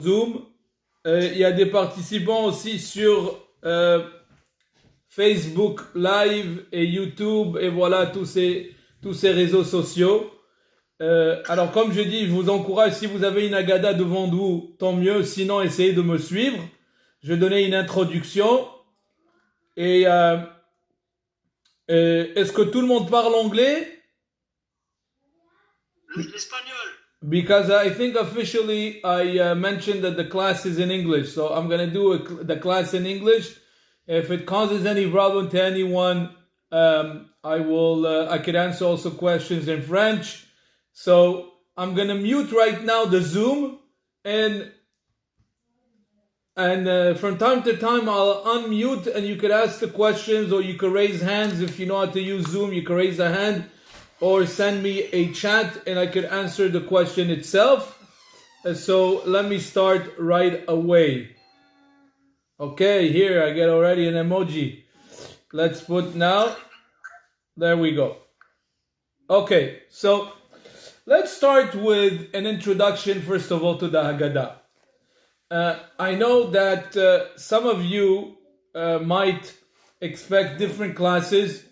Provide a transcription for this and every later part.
Zoom. Il y a des participants aussi sur Facebook Live et YouTube et voilà tous ces réseaux sociaux. Alors comme je dis, je vous encourage, si vous avez une Haggadah devant vous, tant mieux, sinon essayez de me suivre. Je vais donner une introduction. Et est-ce que tout le monde parle anglais? L'espagnol. Because I think officially I mentioned that the class is in English, so I'm going to do the class in English. If it causes any problem to anyone, I could answer also questions in French. So I'm going to mute right now the Zoom, and from time to time I'll unmute and you could ask the questions, or you could raise hands. If you know how to use Zoom, you can raise a hand or send me a chat and I could answer the question itself. So let me start right away. Okay, here I get already an emoji. Let's put now. There we go. Okay, so let's start with an introduction first of all to the Haggadah. I know that some of you might expect different classes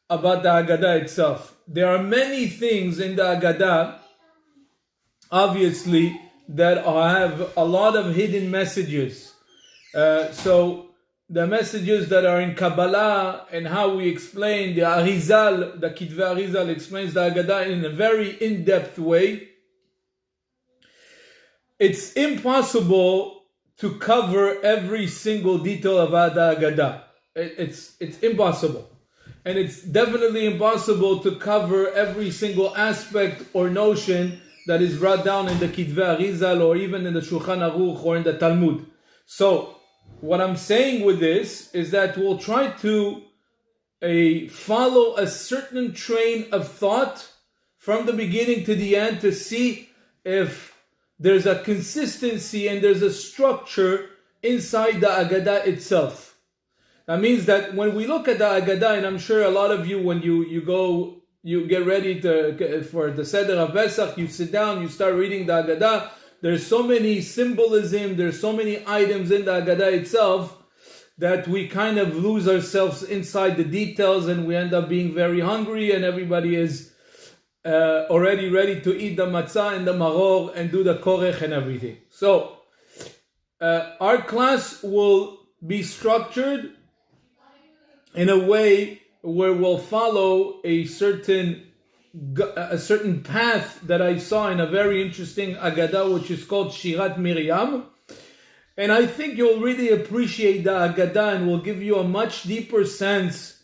about the Haggadah itself. There are many things in the Haggadah, obviously, that have a lot of hidden messages. So the messages that are in Kabbalah and how we explain the Arizal, the Kitvei Arizal explains the Haggadah in a very in-depth way. It's impossible to cover every single detail about the Haggadah. It's impossible. And it's definitely impossible to cover every single aspect or notion that is brought down in the Kitvei Arizal or even in the Shulchan Aruch or in the Talmud. So, what I'm saying with this is that we'll try to follow a certain train of thought from the beginning to the end to see if there's a consistency and there's a structure inside the Haggadah itself. That means that when we look at the Haggadah, and I'm sure a lot of you, when you get ready for the Seder of Pesach, you sit down, you start reading the Haggadah. There's so many symbolism, there's so many items in the Haggadah itself that we kind of lose ourselves inside the details, and we end up being very hungry, and everybody is already ready to eat the matzah and the maror and do the korech and everything. So our class will be structured in a way where we'll follow a certain path that I saw in a very interesting Haggadah, which is called Shirat Miriam. And I think you'll really appreciate the Haggadah and will give you a much deeper sense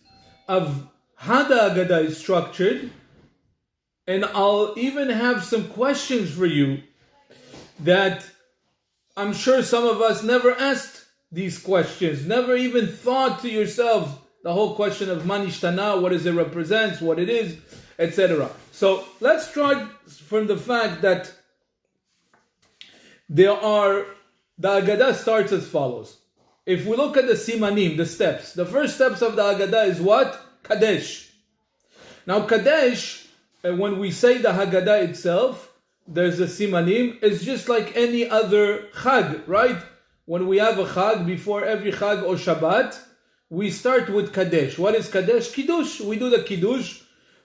of how the Haggadah is structured. And I'll even have some questions for you that I'm sure some of us never asked these questions, never even thought to yourselves the whole question of Manishtana, what does it represent, what it is, etc. So let's start from the fact that the Haggadah starts as follows. If we look at the Simanim, the steps, the first steps of the Haggadah is what? Kadesh. Now Kadesh, when we say the Haggadah itself, there's a Simanim, it's just like any other Chag, right? When we have a Chag, before every Chag or Shabbat, we start with Kadesh. What is Kadesh? Kiddush. We do the Kiddush.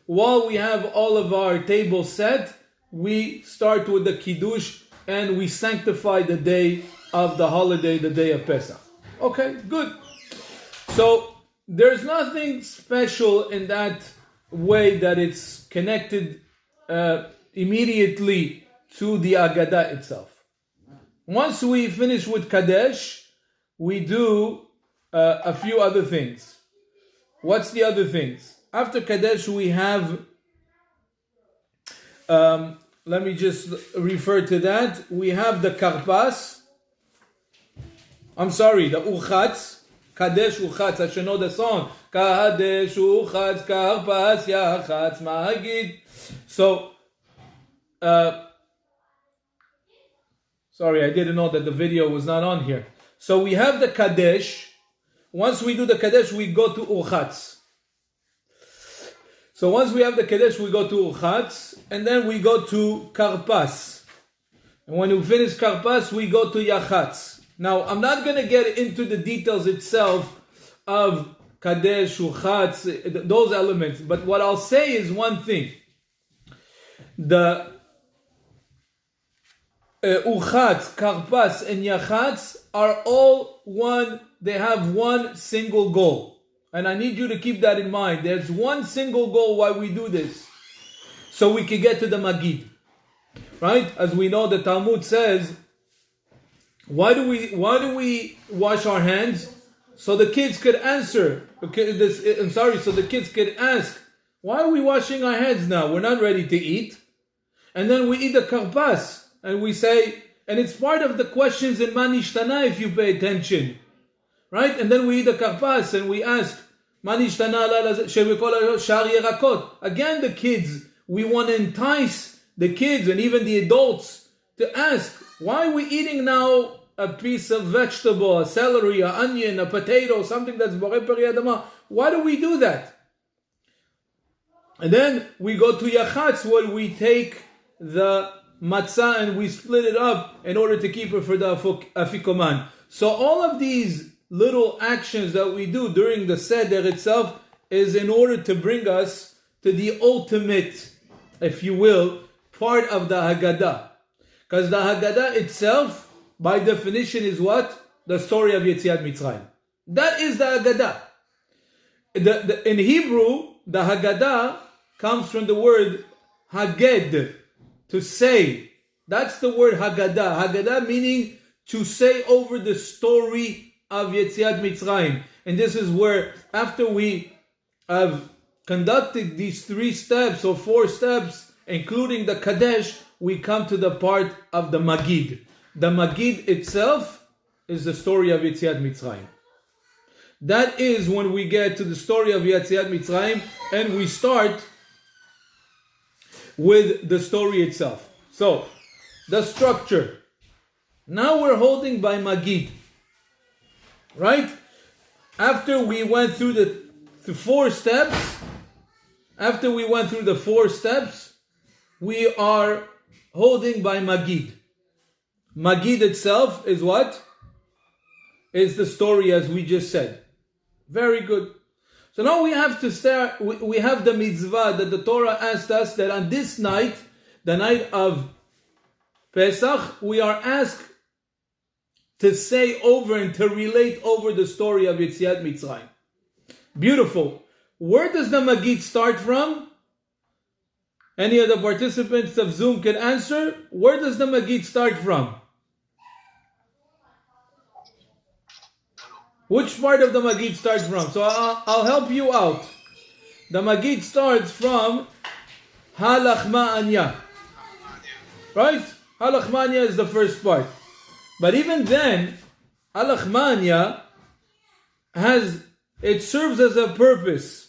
While we have all of our tables set, we start with the Kiddush and we sanctify the day of the holiday, the day of Pesach. Okay, good. So there's nothing special in that way that it's connected immediately to the Haggadah itself. Once we finish with Kadesh, we do a few other things. What's the other things? After Kadesh, we have, let me just refer to that. We have the Karpas. I'm sorry, the Uchatz. Kadesh Uchatz. I should know the song. Kadesh Uchatz Karpas Yachatz Mahagid. So, sorry, I didn't know that the video was not on here. So we have the Kadesh. Once we do the Kadesh, we go to Uchatz. So once we have the Kadesh, we go to Uchatz, and then we go to Karpas. And when we finish Karpas, we go to Yachatz. Now, I'm not going to get into the details itself of Kadesh, Uchatz, those elements. But what I'll say is one thing. The Uchatz, Karpas, and Yachatz are all one. They have one single goal. And I need you to keep that in mind. There's one single goal why we do this. So we can get to the Magid. Right? As we know, the Talmud says, why do we wash our hands? So the kids could answer. So the kids could ask, why are we washing our hands now? We're not ready to eat. And then we eat the karpas. And we say, and it's part of the questions in Manishtana if you pay attention. Right? And then we eat the karpas and we ask, Manishtana shar yerakot. Again, the kids, we want to entice the kids and even the adults to ask, why are we eating now a piece of vegetable, a celery, an onion, a potato, something that's borei peri adama? Why do we do that? And then we go to Yachatz where we take the matzah and we split it up in order to keep it for the afikoman. So all of these little actions that we do during the Seder itself is in order to bring us to the ultimate, if you will, part of the Haggadah. Because the Haggadah itself, by definition, is what? The story of Yetziat Mitzrayim. That is the Haggadah. In Hebrew, the Haggadah comes from the word Haged, to say. That's the word Haggadah. Haggadah meaning to say over the story of Yetziat Mitzrayim. And this is where, after we have conducted these 3 steps or 4 steps, including the Kadesh, we come to the part of the Magid. The Magid itself is the story of Yetziat Mitzrayim. That is when we get to the story of Yetziat Mitzrayim and we start with the story itself. So, the structure. Now we're holding by Magid. Right? After we went through the 4 steps, we are holding by Magid. Magid itself is what? Is the story as we just said. Very good. So now we have to start, we have the mitzvah that the Torah asked us that on this night, the night of Pesach, we are asked to say over and to relate over the story of Yetziat Mitzrayim. Beautiful. Where does the Magid start from? Any of the participants of Zoom can answer. Where does the Magid start from? Which part of the Magid starts from? So I'll help you out. The Magid starts from Halachma'anya. Right? Halachma'anya is the first part. But even then, Halachma'anya it serves as a purpose.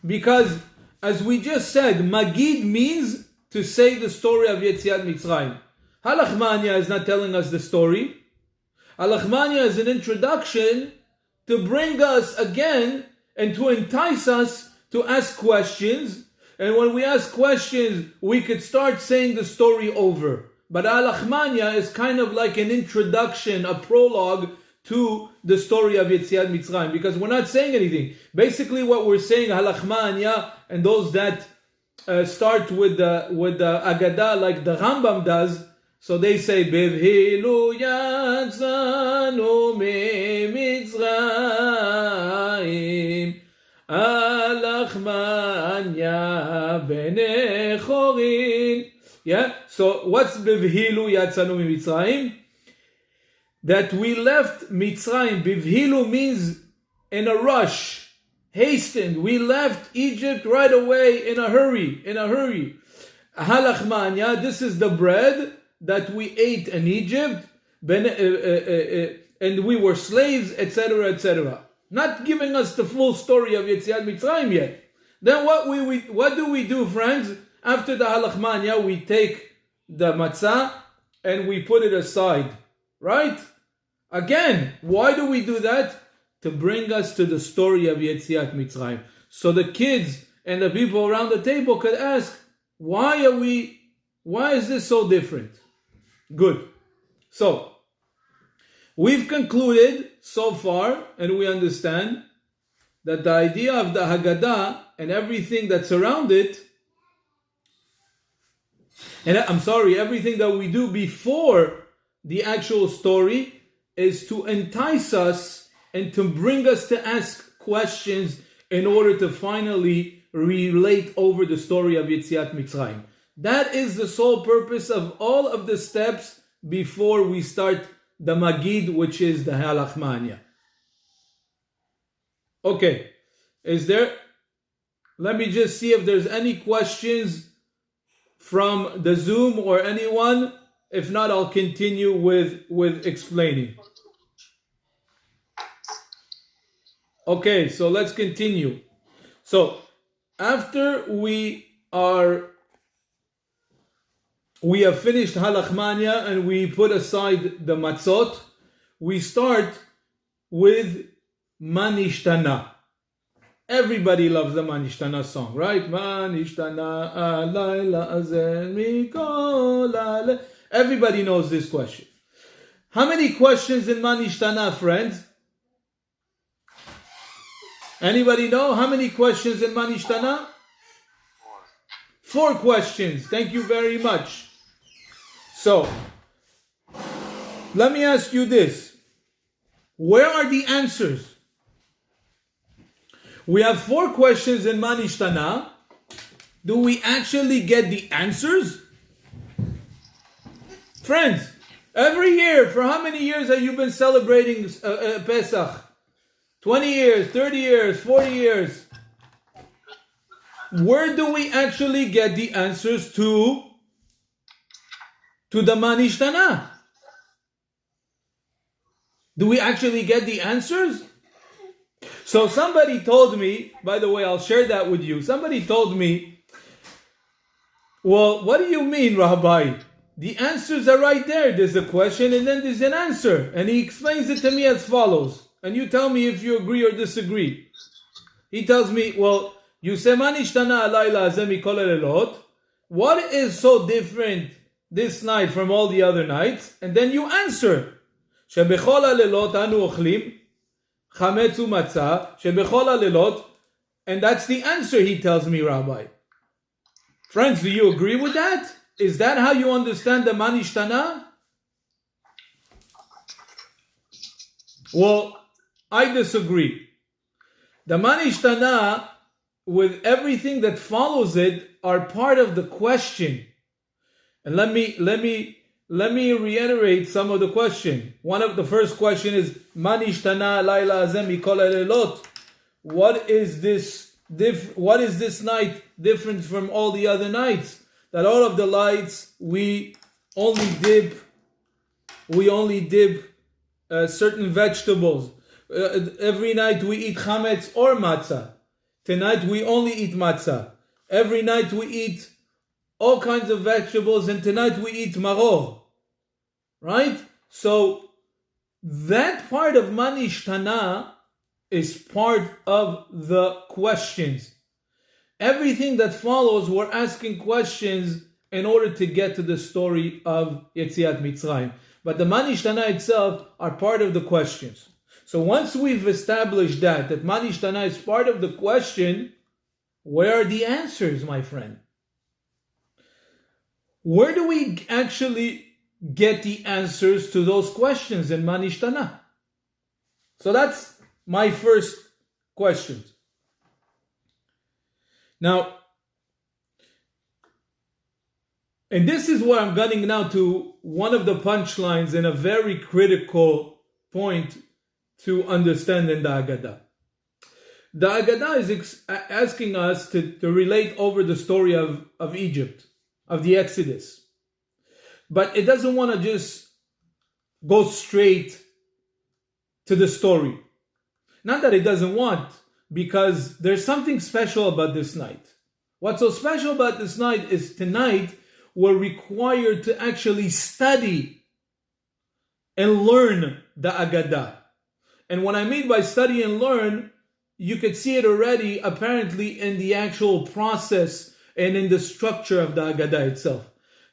Because, as we just said, Magid means to say the story of Yetziat Mitzrayim. Halachma'anya is not telling us the story. Halachma'anya is an introduction to bring us again and to entice us to ask questions. And when we ask questions, we could start saying the story over. But Halachma'anya is kind of like an introduction, a prologue to the story of Yetziat Mitzrayim, because we're not saying anything. Basically, what we're saying, Halachma'anya, and those that start with the Haggadah, like the Rambam does, so they say, Bevhilu yatzanu miMitzrayim, Halachma'anya bnei chorin. Yeah, so what's Bevhilu yatzanu miMitzrayim? That we left Mitzrayim. Bivhilu means in a rush, hastened. We left Egypt right away in a hurry. Halachma'anya, this is the bread that we ate in Egypt, and we were slaves, etc., etc. Not giving us the full story of Yetziat Mitzrayim yet. Then what do we do, friends? After the Halachma'anya, we take the matzah and we put it aside. Right? Again, why do we do that? To bring us to the story of Yetziat Mitzrayim. So the kids and the people around the table could ask, why is this so different? Good. So, we've concluded so far, and we understand that the idea of the Haggadah and everything that's around it, and everything that we do before the actual story is to entice us and to bring us to ask questions in order to finally relate over the story of Yetziat Mitzrayim. That is the sole purpose of all of the steps before we start the Magid, which is the Halachmania. Okay, let me just see if there's any questions from the Zoom or anyone. If not, I'll continue with explaining. Okay, so let's continue. So, after we have finished Halachmania and we put aside the matzot, we start with Manishtana. Everybody loves the Manishtana song, right? Manishtana alayla azen mikol ale. Everybody knows this question. How many questions in Manishtana, friends? Anybody know how many questions in Manishtana? 4 questions. Thank you very much. So, let me ask you this. Where are the answers? We have 4 questions in Manishtana. Do we actually get the answers? Friends, every year, for how many years have you been celebrating Pesach? 20 years, 30 years, 40 years. Where do we actually get the answers to the Manishtana? Do we actually get the answers? So somebody told me, by the way, I'll share that with you. Somebody told me, well, what do you mean, Rabbi? The answers are right there. There's a question and then there's an answer. And he explains it to me as follows. And you tell me if you agree or disagree. He tells me, well, you say Manishtana alayla hazeh mikol halelot. What is so different this night from all the other nights? And then you answer. Shebechol halelot anu ochlim chametz umatzah. Shebechol halelot. And that's the answer, he tells me, Rabbi. Friends, do you agree with that? Is that how you understand the Manishtana? Well, I disagree. The Manishtana, with everything that follows it, are part of the question. And let me reiterate some of the question. One of the first question is Manishtana layla hazeh mikol halelot. What is this night different from all the other nights? That all of the lights we only dip certain vegetables. Every night we eat chametz or matzah. Tonight we only eat matzah. Every night we eat all kinds of vegetables, and tonight we eat maror. Right? So that part of Manishtana is part of the questions. Everything that follows, we're asking questions in order to get to the story of Yetziat Mitzrayim. But the Manishtana itself are part of the questions. So once we've established that Manishtana is part of the question, where are the answers, my friend? Where do we actually get the answers to those questions in Manishtana? So that's my first question. Now, and this is where I'm getting now to one of the punchlines in a very critical point to understand in the Haggadah. The Haggadah is asking us to relate over the story of Egypt, of the Exodus. But it doesn't want to just go straight to the story. Not that it doesn't want, because there's something special about this night. What's so special about this night is tonight we're required to actually study and learn the Haggadah. And what I mean by study and learn, you could see it already apparently in the actual process and in the structure of the Haggadah itself.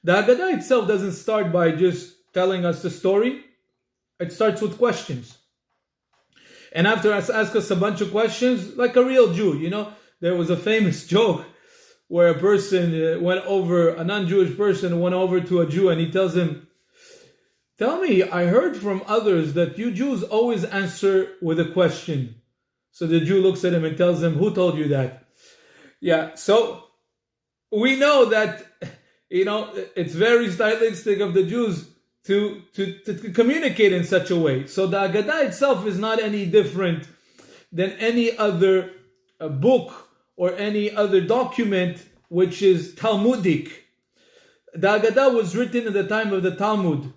The Haggadah itself doesn't start by just telling us the story. It starts with questions. And after us ask us a bunch of questions, like a real Jew, there was a famous joke where a person a non-Jewish person went over to a Jew and he tells him, "Tell me, I heard from others that you Jews always answer with a question." So the Jew looks at him and tells him, "Who told you that?" Yeah, so we know that, it's very stylistic of the Jews to communicate in such a way. So the Haggadah itself is not any different than any other book or any other document which is Talmudic. The Haggadah was written in the time of the Talmud.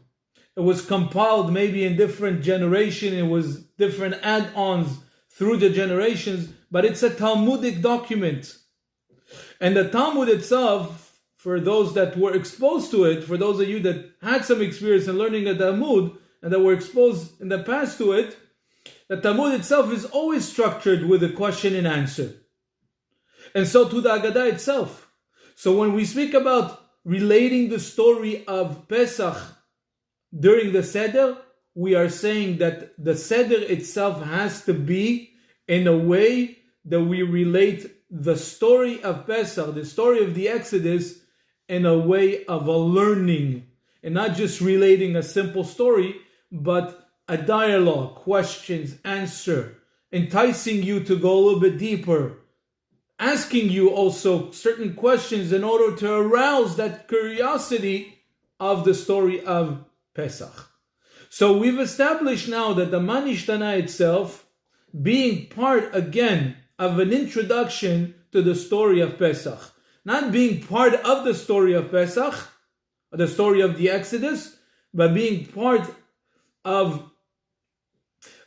It was compiled maybe in different generations. It was different add-ons through the generations, but it's a Talmudic document. And the Talmud itself, for those that were exposed to it, for those of you that had some experience in learning the Talmud and that were exposed in the past to it, the Talmud itself is always structured with a question and answer. And so to the Haggadah itself. So when we speak about relating the story of Pesach during the Seder, we are saying that the Seder itself has to be in a way that we relate the story of Pesach, the story of the Exodus, in a way of a learning, and not just relating a simple story, but a dialogue, questions, answer, enticing you to go a little bit deeper, asking you also certain questions in order to arouse that curiosity of the story of Pesach. So we've established now that the Manishtana itself, being part again of an introduction to the story of Pesach, not being part of the story of Pesach, the story of the Exodus, but being part of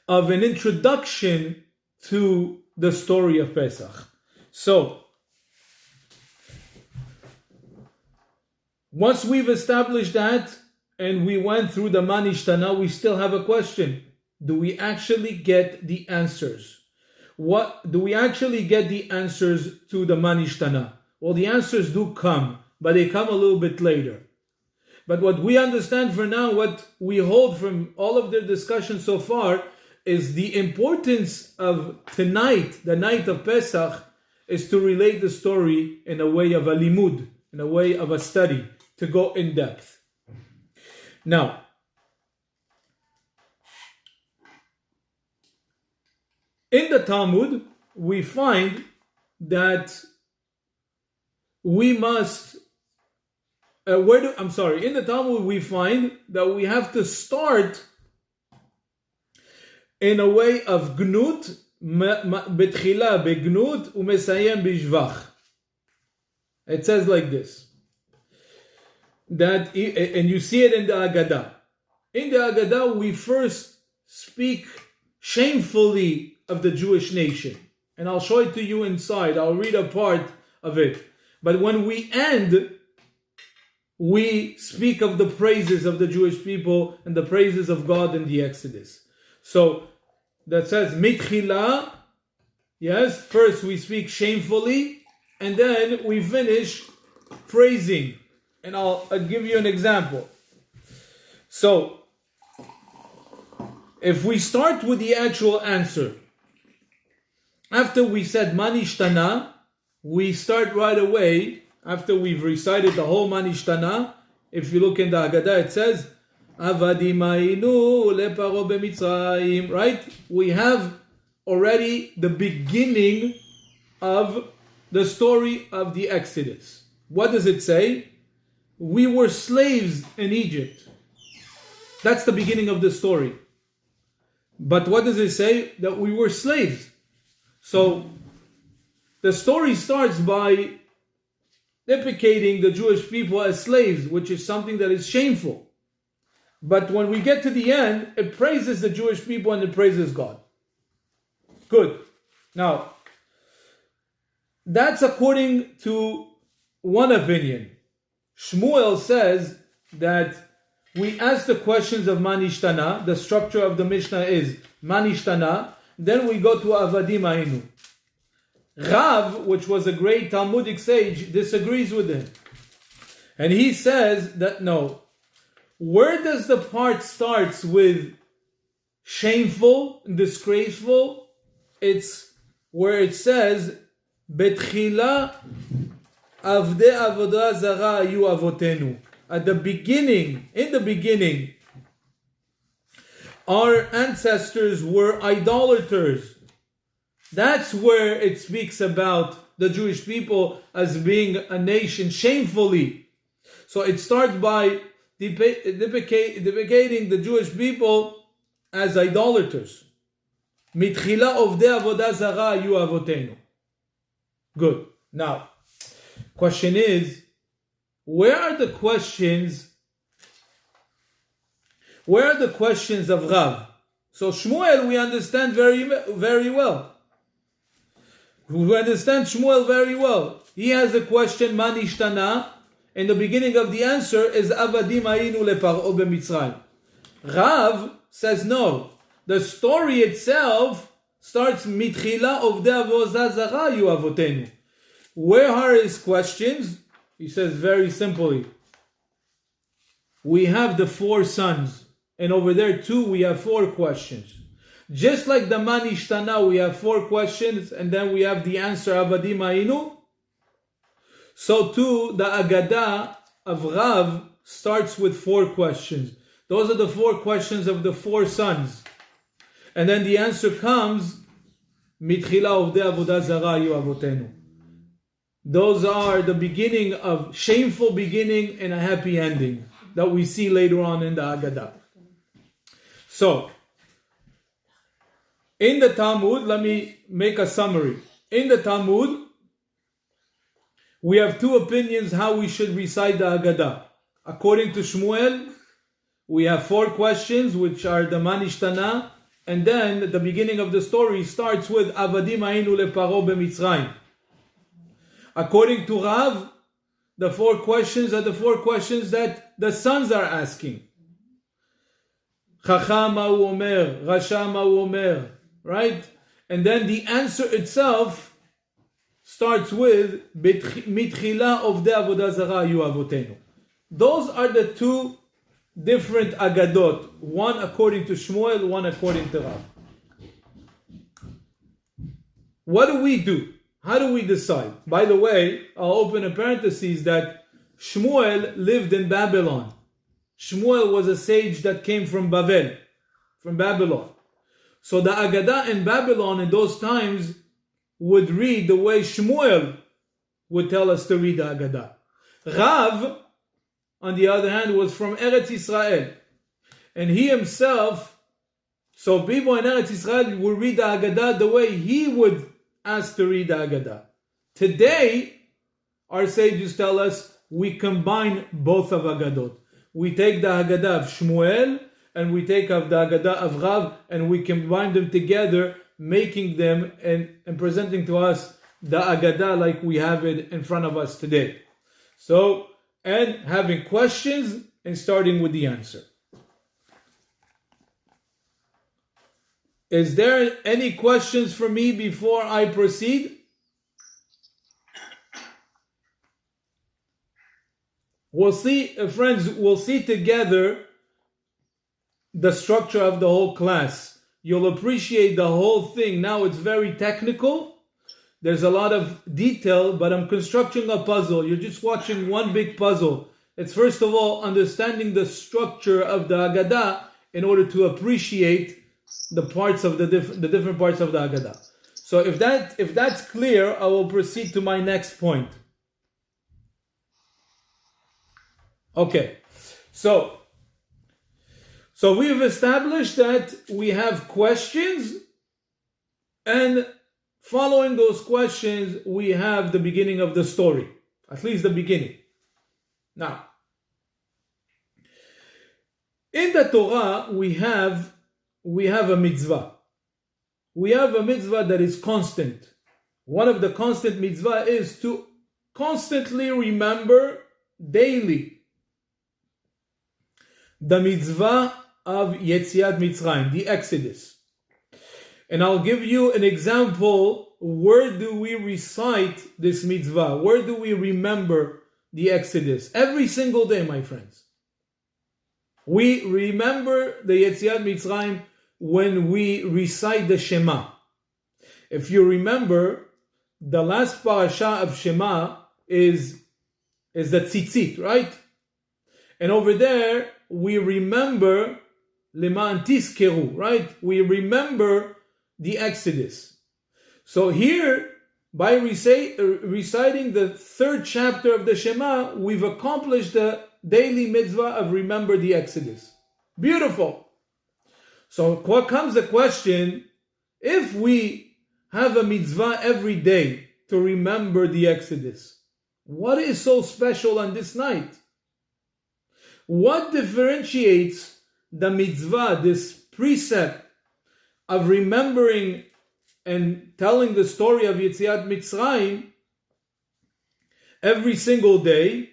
an introduction to the story of Pesach. So, once we've established that, and we went through the Manishtana, we still have a question. Do we actually get the answers? What do we actually get the answers to the Manishtana? Well, the answers do come, but they come a little bit later. But what we understand for now, what we hold from all of the discussion so far, is the importance of tonight, the night of Pesach, is to relate the story in a way of a limud, in a way of a study, to go in depth. Now, in the Talmud, we find that we must, in the Talmud we find that we have to start in a way of gnut, betchila begnut, umesayem bishvach. It says like this, that, and you see it in the Haggadah. In the Haggadah, we first speak shamefully of the Jewish nation. And I'll show it to you inside. I'll read a part of it. But when we end, we speak of the praises of the Jewish people and the praises of God in the Exodus. So that says, mitchila, yes, first we speak shamefully, and then we finish praising. And I'll give you an example. So, if we start with the actual answer, after we said Manishtana, we start right away, after we've recited the whole Manishtana. If you look in the Haggadah, it says, Avadim ayinu leparo b'Mitzrayim, right? We have already the beginning of the story of the Exodus. What does it say? We were slaves in Egypt. That's the beginning of the story. But what does it say? That we were slaves. So the story starts by depicting the Jewish people as slaves, which is something that is shameful. But when we get to the end, it praises the Jewish people and it praises God. Good. Now, that's according to one opinion. Shmuel says that we ask the questions of Manishtana. The structure of the Mishnah is Manishtana. Then we go to Avadim Ayinu. Rav, which was a great Talmudic sage, disagrees with him. And he says that no. Where does the part starts with shameful, disgraceful? It's where it says, Betchila avde avodah zara ayu avotenu. At the beginning, in the beginning, our ancestors were idolaters. That's where it speaks about the Jewish people as being a nation shamefully. So it starts by deprecating the Jewish people as idolaters. Mitchila ovdei avodah zara ayu avotenu. Good. Now, question is, where are the questions of Rav? So Shmuel we understand very, very well. We understand Shmuel very well. He has a question, Man ishtana, and the beginning of the answer is Avadim ayinu lePar'o b'Mitzrayim. Rav says no. The story itself starts Mitchila ovdei avodah zara ayu avotenu. Where are his questions? He says very simply, we have the 4 sons, and over there too we have 4 questions. Just like the Man ishtana, we have 4 questions, and then we have the answer Avadim ayinu. So too the Haggadah of Rav starts with 4 questions. Those are the 4 questions of the 4 sons. And then the answer comes, Mitchila ovdei avodah zara ayu avotenu. Those are the beginning of shameful beginning and a happy ending that we see later on in the Haggadah. So, in the Talmud, let me make a summary. In the Talmud, we have 2 opinions how we should recite the Haggadah. According to Shmuel, we have 4 questions, which are the Man ishtana, and then the beginning of the story starts with Avadim ayinu lePar'o b'Mitzrayim. According to Rav, the 4 questions are the 4 questions that the sons are asking. Chacham ma hu omer, Rasha ma hu omer, right? And then the answer itself starts with Mitchila ovdei avodah zara ayu avotenu. Those are the 2 different Aggadot, one according to Shmuel, one according to Rav. What do we do? How do we decide? By the way, I'll open a parenthesis that Shmuel lived in Babylon. Shmuel was a sage that came from Babel, from Babylon. So the Haggadah in Babylon in those times would read the way Shmuel would tell us to read the Haggadah. Rav, on the other hand, was from Eretz Israel. And he himself, so people in Eretz Israel would read the Haggadah the way he would ask to read the Haggadah. Today, our sages tell us we combine both of Haggadot. We take the Haggadah of Shmuel and we take of the Haggadah of Rav and we combine them together, making them and presenting to us the Haggadah like we have it in front of us today. So, and having questions and starting with the answer. Is there any questions for me before I proceed? We'll see, friends, we'll see together the structure of the whole class. You'll appreciate the whole thing. Now it's very technical. There's a lot of detail, but I'm constructing a puzzle. You're just watching one big puzzle. It's first of all understanding the structure of the Haggadah in order to appreciate the parts of the different parts of the Haggadah. So if that's clear, I will proceed to my next point. Okay, so we've established that we have questions, and following those questions, we have the beginning of the story, at least the beginning. Now, in the Torah, we have a mitzvah. We have a mitzvah that is constant. One of the constant mitzvah is to constantly remember daily the mitzvah of Yetziat Mitzrayim, the Exodus. And I'll give you an example. Where do we recite this mitzvah? Where do we remember the Exodus. Every single day, my friends. We remember the Yetziat Mitzrayim when we recite the Shema. If you remember, the last parasha of Shema is the Tzitzit, right? And over there, we remember Leman Tizkeru, right? We remember the Exodus. So here, by reciting the third chapter of the Shema, we've accomplished the daily mitzvah of remember the Exodus. Beautiful. So what comes the question, if we have a mitzvah every day to remember the Exodus, what is so special on this night? What differentiates the mitzvah, this precept of remembering and telling the story of Yetziat Mitzrayim every single day,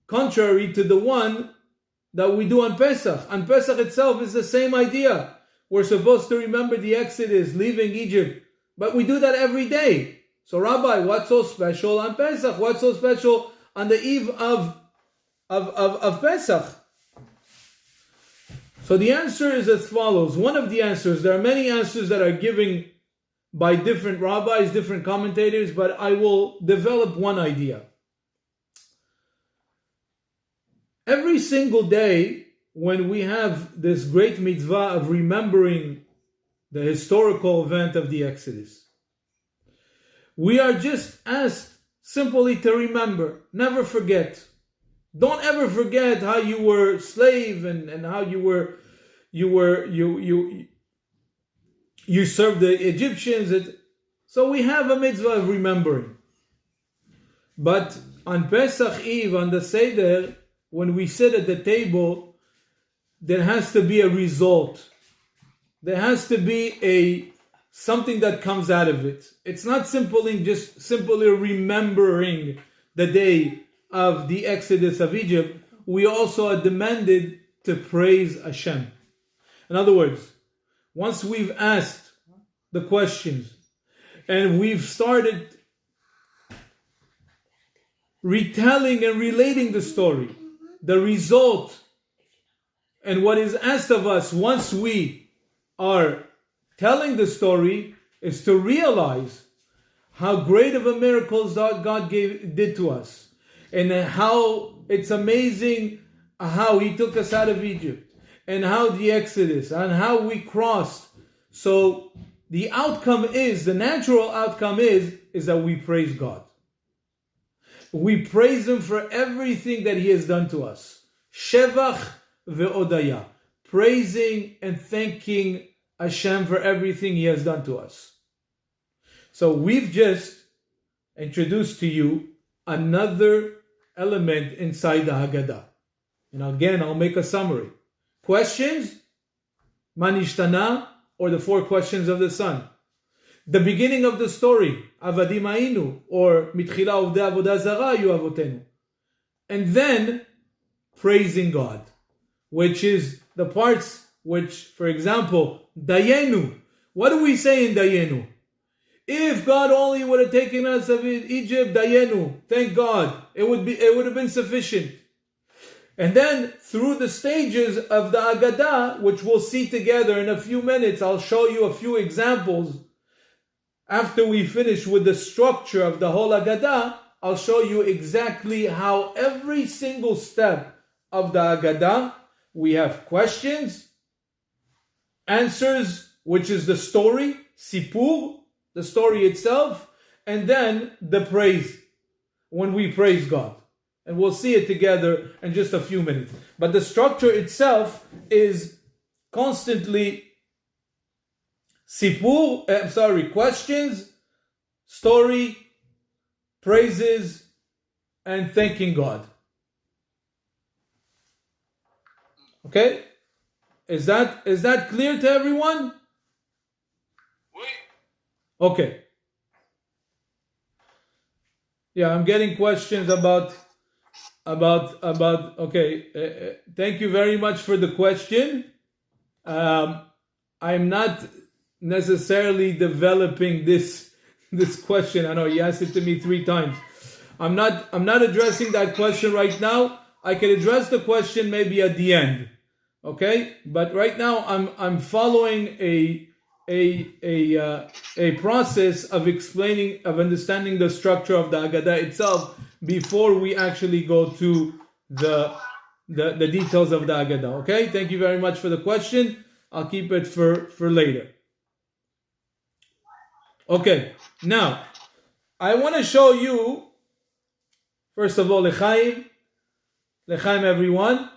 contrary to the one that we do on Pesach? On Pesach itself is the same idea. We're supposed to remember the Exodus, leaving Egypt, but we do that every day. So Rabbi, what's so special on Pesach? What's so special on the eve of Pesach? So the answer is as follows. One of the answers, there are many answers that are given by different rabbis, different commentators, but I will develop one idea. Every single day when we have this great mitzvah of remembering the historical event of the Exodus, we are just asked simply to remember, never forget. Don't ever forget how you were slave and how you served the Egyptians. So we have a mitzvah of remembering. But on Pesach Eve, on the Seder, when we sit at the table, there has to be a result. There has to be something that comes out of it. It's not simply remembering the day of the Exodus of Egypt. We also are demanded to praise Hashem. In other words, once we've asked the questions and we've started retelling and relating the story, the result and what is asked of us once we are telling the story is to realize how great of a miracle God did to us, and how it's amazing how He took us out of Egypt, and how the Exodus, and how we crossed. So the outcome is, the natural outcome is that we praise God. We praise Him for everything that He has done to us. Shevach ve'odaya. Praising and thanking Hashem for everything He has done to us. So we've just introduced to you another element inside the Haggadah. And again, I'll make a summary. Questions, Manishtana, or the 4 questions of the sun. The beginning of the story, Avadim Ainu, or Mitchila Uvdei Avodah Zara Ayu Avotenu. And then, praising God, which is the parts which, for example, Dayenu. What do we say in Dayenu? If God only would have taken us of Egypt, Dayenu, thank God, it would have been sufficient. And then through the stages of the Haggadah, which we'll see together in a few minutes, I'll show you a few examples. After we finish with the structure of the whole Haggadah, I'll show you exactly how every single step of the Haggadah, we have questions, answers, which is the story, Sipur, the story itself, and then the praise, when we praise God. And we'll see it together in just a few minutes. But the structure itself is constantly questions, story, praises, and thanking God. Okay? Is that clear to everyone? Okay. Yeah, I'm getting questions about okay. Thank you very much for the question. I'm not necessarily developing this question. I know you asked it to me 3 times. I'm not addressing that question right now. I can address the question maybe at the end. Okay? But right now I'm following a process of understanding the structure of the Haggadah itself before we actually go to the details of the Haggadah. Okay? Thank you very much for the question. I'll keep it for later. Okay, now I want to show you, first of all, L'chaim everyone.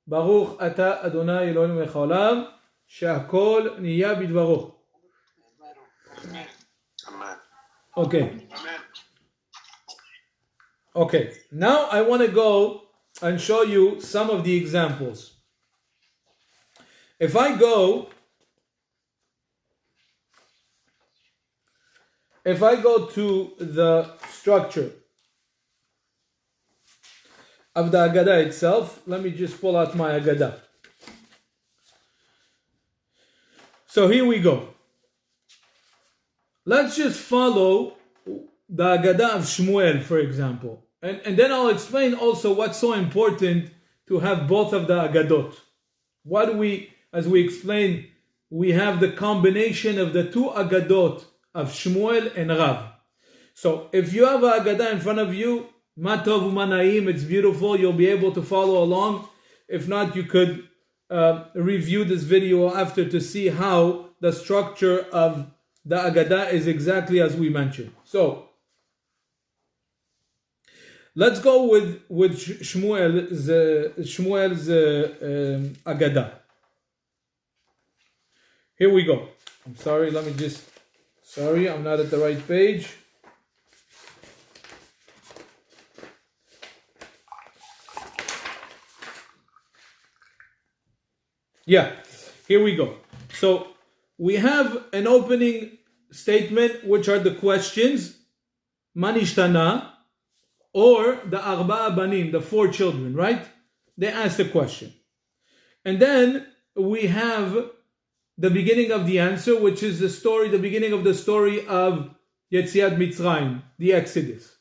Baruch ata Adonai Eloheinu melech haolam, she'hakol niya bidvaro. Amen. Okay. Okay, now I want to go and show you some of the examples. If I go to the structure of the Haggadah itself, let me just pull out my Haggadah. So here we go. Let's just follow the Haggadah of Shmuel, for example. And then I'll explain also what's so important to have both of the Haggadot. As we explained, we have the combination of the two Haggadot of Shmuel and Rav. So if you have a Haggadah in front of you, ma tov u'ma na'im, it's beautiful, you'll be able to follow along. If not, you could review this video after to see how the structure of the Haggadah is exactly as we mentioned. So let's go with Shmuel's Haggadah. Here we go. I'm sorry, I'm not at the right page. Yeah, here we go. So we have an opening statement, which are the questions, Manishtana, or the Arba'a Banim, the 4 children, right? They ask the question. And then we have the beginning of the answer, which is the beginning of the story of Yetziat Mitzrayim, the Exodus.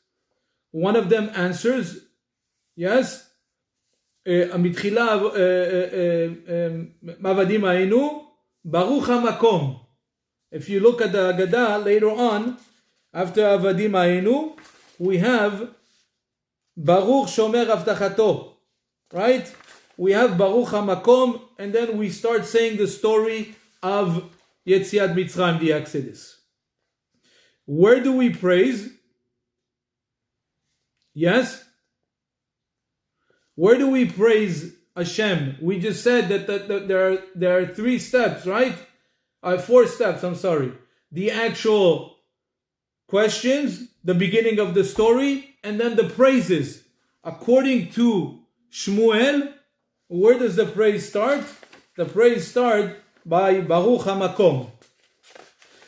One of them answers, yes, Mitchila Mavadim Hayenu, Baruch HaMakom. If you look at the Haggadah later on, after Avadim Hayenu, we have Baruch Shomer Avtachato, right? We have Baruch HaMakom, and then we start saying the story of Yetziat Mitzrayim, the Exodus. Where do we praise? Yes? Where do we praise Hashem? We just said that there are 3 steps, right? 4 steps, I'm sorry. The actual questions, the beginning of the story, and then the praises. According to Shmuel, where does the praise start? The praise starts by Baruch HaMakom.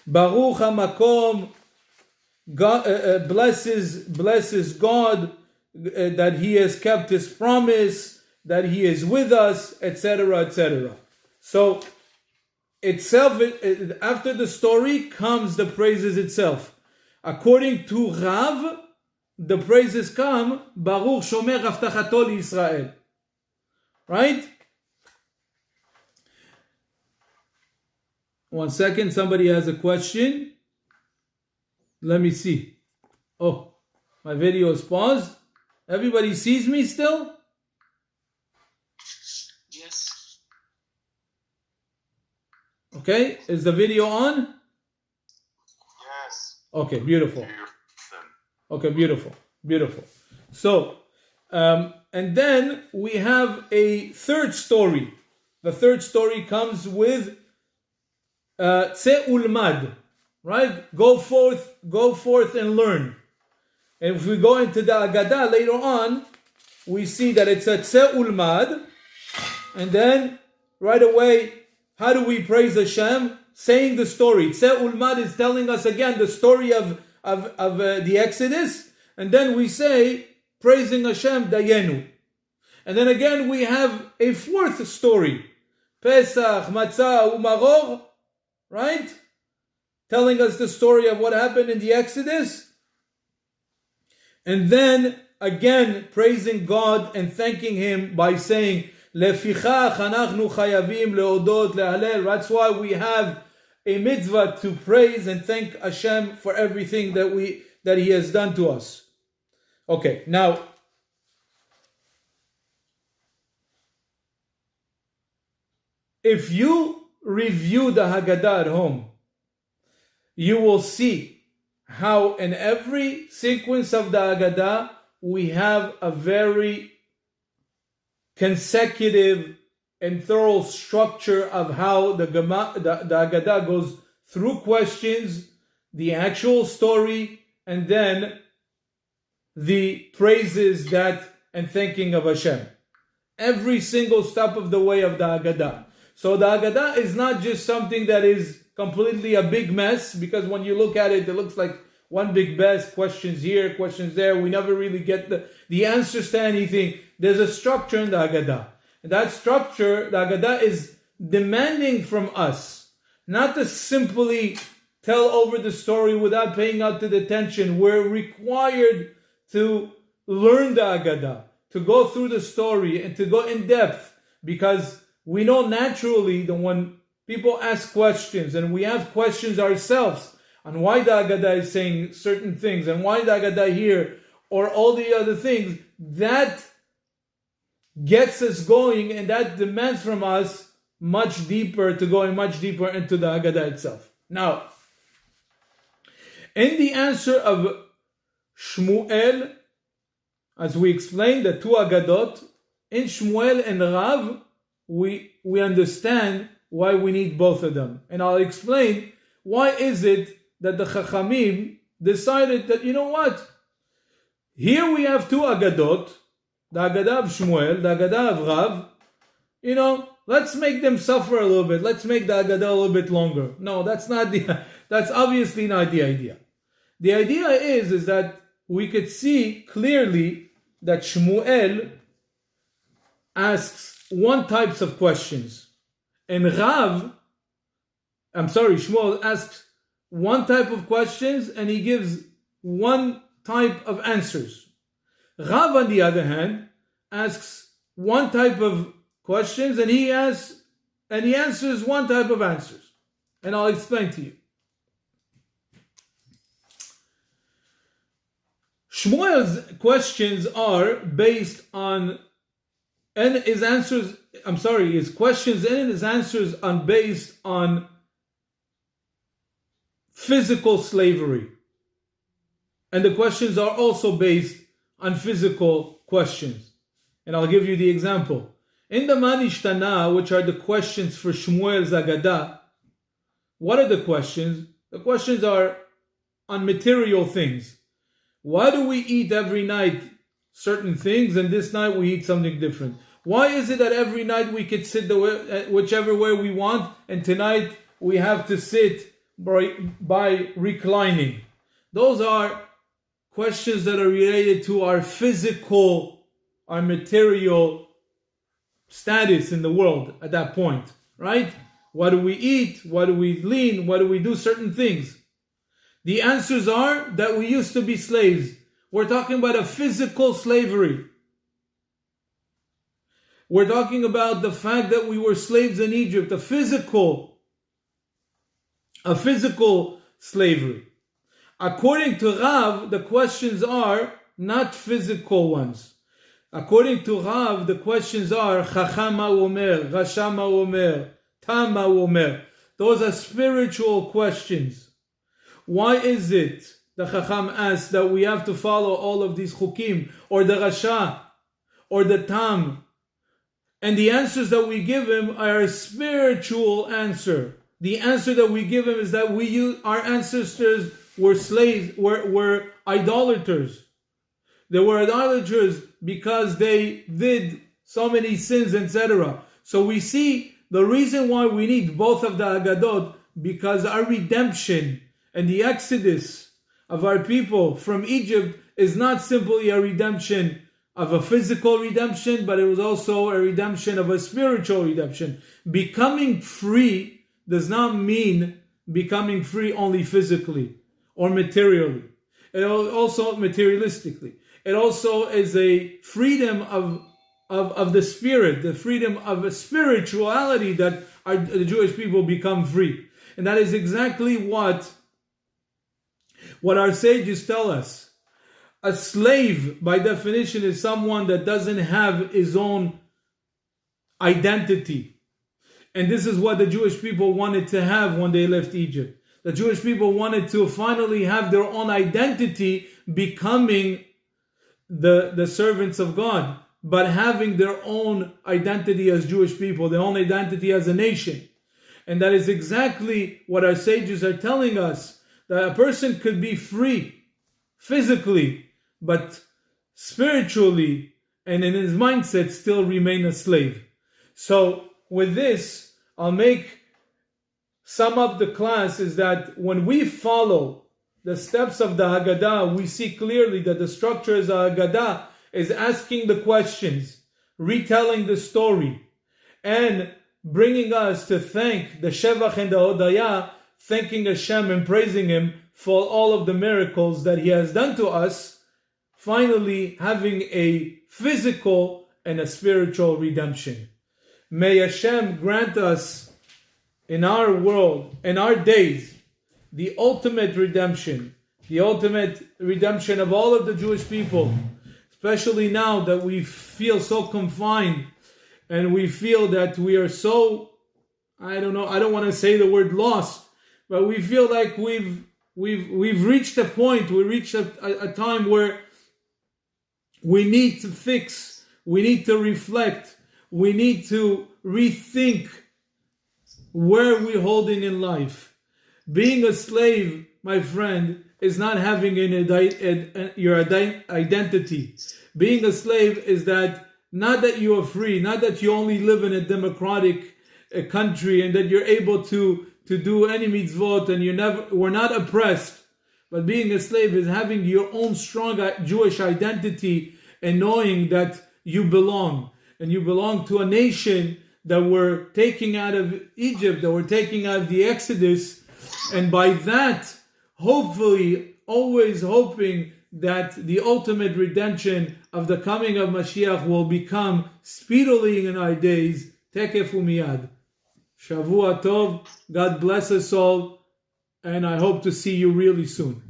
Baruch HaMakom, God, blesses God that He has kept His promise, that He is with us, etc., etc. So itself, after the story comes the praises itself. According to Rav, the praises come Baruch Shomer Avtachato Yisrael. Right? One second, somebody has a question. Let me see. Oh, my video is paused. Everybody sees me still? Yes. Okay, is the video on? Yes. Okay, beautiful. Okay, beautiful. So, and then we have a third story. The third story comes with Tse Ulmad, right? Go forth and learn. And if we go into the Haggadah later on, we see that it's a Tse Ulmad, and then right away, how do we praise Hashem? Saying the story. Tse Ulmad is telling us again the story of the Exodus, and then we say praising Hashem Dayenu. And then again we have a fourth story, Pesach, Matzah, Umaror, right? Telling us the story of what happened in the Exodus. And then again praising God and thanking Him by saying, Lefichach anachnu chayavim leodot lehalel. That's why we have a mitzvah to praise and thank Hashem for everything that He has done to us. Okay, now if you review the Haggadah at home, you will see how in every sequence of the Haggadah we have a very consecutive and thorough structure of how the Haggadah goes through questions, the actual story, and then the praises and thanking of Hashem. Every single step of the way of the Haggadah. So the Haggadah is not just something that is completely a big mess, because when you look at it, it looks like one big mess, questions here, questions there. We never really get the answers to anything. There's a structure in the Haggadah. And that structure, the Haggadah, is demanding from us not to simply tell over the story without paying out the attention. We're required to learn the Haggadah, to go through the story and to go in depth, because we know naturally that when people ask questions and we have questions ourselves on why the Haggadah is saying certain things and why the Haggadah here or all the other things, that gets us going and that demands from us much deeper into the Haggadah itself. Now, in the answer of Shmuel, as we explained, the two Haggadot, in Shmuel and Rav, we understand why we need both of them. And I'll explain why is it that the Chachamim decided that, you know what? Here we have two Haggadot, the Haggadah of Shmuel, the Haggadah of Rav. Let's make them suffer a little bit. Let's make the Haggadah a little bit longer. No, that's obviously not the idea. The idea is that we could see clearly that Shmuel asks one types of questions. And Shmuel asks one type of questions and he gives one type of answers. Rav, on the other hand, asks one type of questions and he answers one type of answers. And I'll explain to you. Shmuel's questions are based on his questions and his answers are based on physical slavery. And the questions are also based on physical questions. And I'll give you the example. In the Manishtana, which are the questions for Shmuel's Haggadah, what are the questions? The questions are on material things. Why do we eat every night certain things and this night we eat something different? Why is it that every night we could sit whichever way we want and tonight we have to sit by reclining? Those are questions that are related to our physical, our material status in the world at that point, right? What do we eat? What do we lean? What do we do certain things? The answers are that we used to be slaves. We're talking about a physical slavery. We're talking about the fact that we were slaves in Egypt, a physical slavery. According to Rav, the questions are not physical ones. According to Rav, the questions are Chachama Omer, Rashama Omer, Tama Omer. Those are spiritual questions. Why is it the Chacham asks that we have to follow all of these chukim, or the Rasha, or the Tam? And the answers that we give him are a spiritual answer. The answer that we give him is that our ancestors were slaves, were idolaters. They were idolaters because they did so many sins, etc. So we see the reason why we need both of the Haggadot, because our redemption and the exodus of our people from Egypt is not simply a redemption of a physical redemption, but it was also a redemption of a spiritual redemption. Becoming free does not mean becoming free only physically or materially. It also materialistically. It also is a freedom of the spirit, the freedom of a spirituality that the Jewish people become free. And that is exactly what our sages tell us. A slave, by definition, is someone that doesn't have his own identity. And this is what the Jewish people wanted to have when they left Egypt. The Jewish people wanted to finally have their own identity, becoming the servants of God, but having their own identity as Jewish people, their own identity as a nation. And that is exactly what our sages are telling us, that a person could be free physically, but spiritually and in his mindset still remain a slave. So with this, I'll sum up the class, is that when we follow the steps of the Haggadah, we see clearly that the structure of the Haggadah is asking the questions, retelling the story, and bringing us to thank the Shevach and the Hodaya, thanking Hashem and praising Him for all of the miracles that He has done to us, finally having a physical and a spiritual redemption. May Hashem grant us in our world, in our days, the ultimate redemption of all of the Jewish people, especially now that we feel so confined and we feel that we are so, I don't want to say the word lost, but we feel like we've reached a point, we reached a time where we need to fix, we need to reflect, we need to rethink where we're holding in life. Being a slave, my friend, is not having your identity. Being a slave is that not that you are free, not that you only live in a democratic country and that you're able to do any mitzvot and we're not oppressed. But being a slave is having your own strong Jewish identity and knowing that you belong. And you belong to a nation that we're taking out of Egypt, that we're taking out of the Exodus. And by that, hopefully, always hoping that the ultimate redemption of the coming of Mashiach will become speedily in our days. Tekef umiyad. Shavua Tov. God bless us all. And I hope to see you really soon.